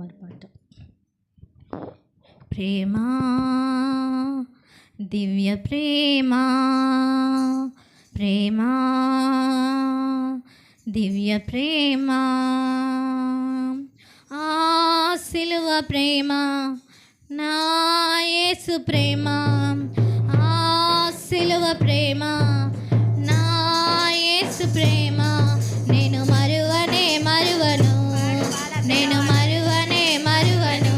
కుమార్ పాట. ప్రేమా దివ్య ప్రేమా, ప్రేమా దివ్య ప్రేమా, ఆ సిలువ ప్రేమ నా యేసు ప్రేమ, ఆ సిలువ ప్రేమ నా యేసు ప్రేమ, నేను మరువనే మరువను, నేను మరువనే మరువను,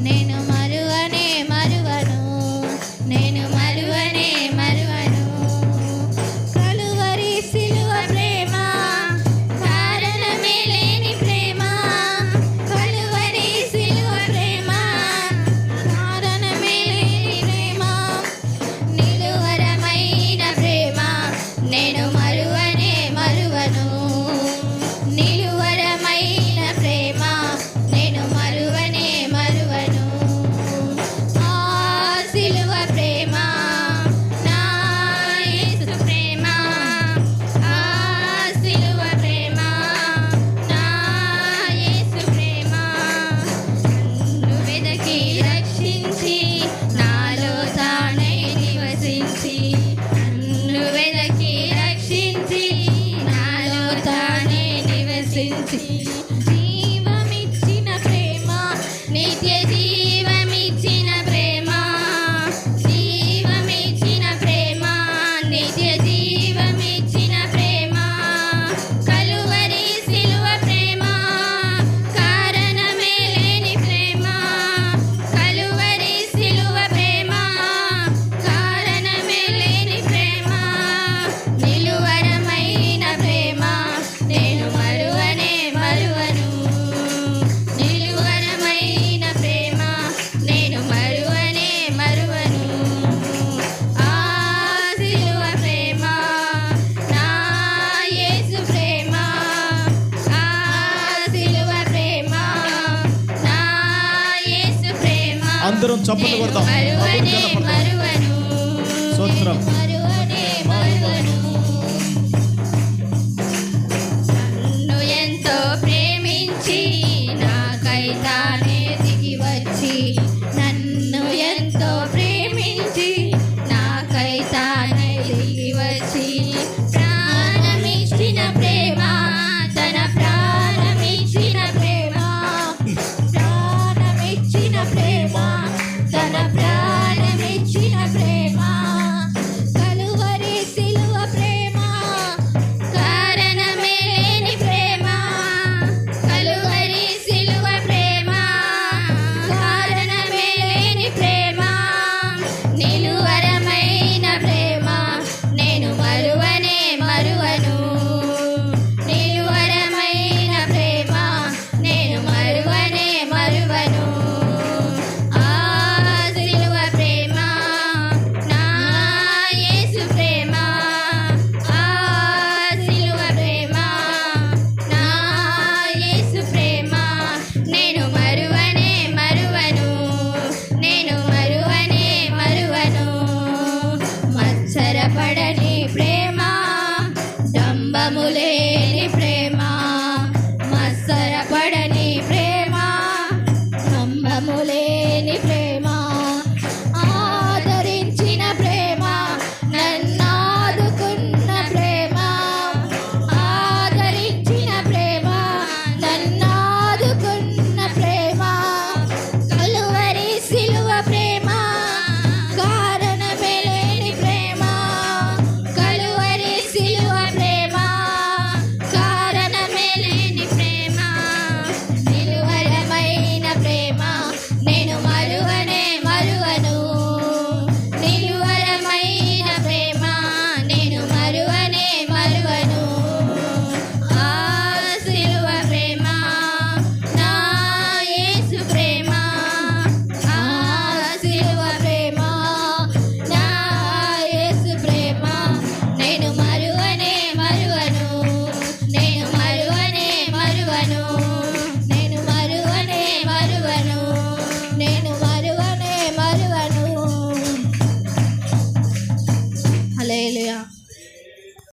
నేను మరువనే మరువను, నేను మరువనే మరువను. కలువరి సిలువ ప్రేమ కారణమే లేని ప్రేమ, కలువరి సిలువ ప్రేమ కారణమే లేని ప్రేమ, నిలువరమైన ప్రేమ నేను మరువనే మరువను, నిలువరమైన ప్రేమ నేను మరువనే మరువను. ఆ సిలువ ప్రేమ నా యేసు ప్రేమ, ఆ సిలువ ప్రేమ నా యేసు ప్రేమ, నన్ను వెదకి రక్షించి నాలో తానే నివసించి, నన్ను వెదకి రక్షించి నాలో తానే నివసించి, జీవమిచ్చిన ప్రేమ నిత్య జీవమిచ్చిన ప్రేమ, జీవమిచ్చిన ప్రేమ నిత్య జీవమిచ్చిన ప్రేమ, కలువరి సిలువ ప్రేమ కారణమే లేని ప్రేమ, కలువరి సిలువ ప్రేమ కారణమే లేని ప్రేమ, నిలువరమైన ప్రేమ నేను మరువనే మరువను, నిలువరమైన ప్రేమ నేను మరువనే మరువను. ఆ సిలువ ప్రేమ నా యేసు ప్రేమ, ఆ సిలువ ప్రేమ నా యేసు ప్రేమ, అందరం చప్పట్లు కొడదాం. మరువనే మరువను, స్తోత్రం. మరువనే మరువను. నన్ను ఎంతో ప్రేమించి నాకై తాను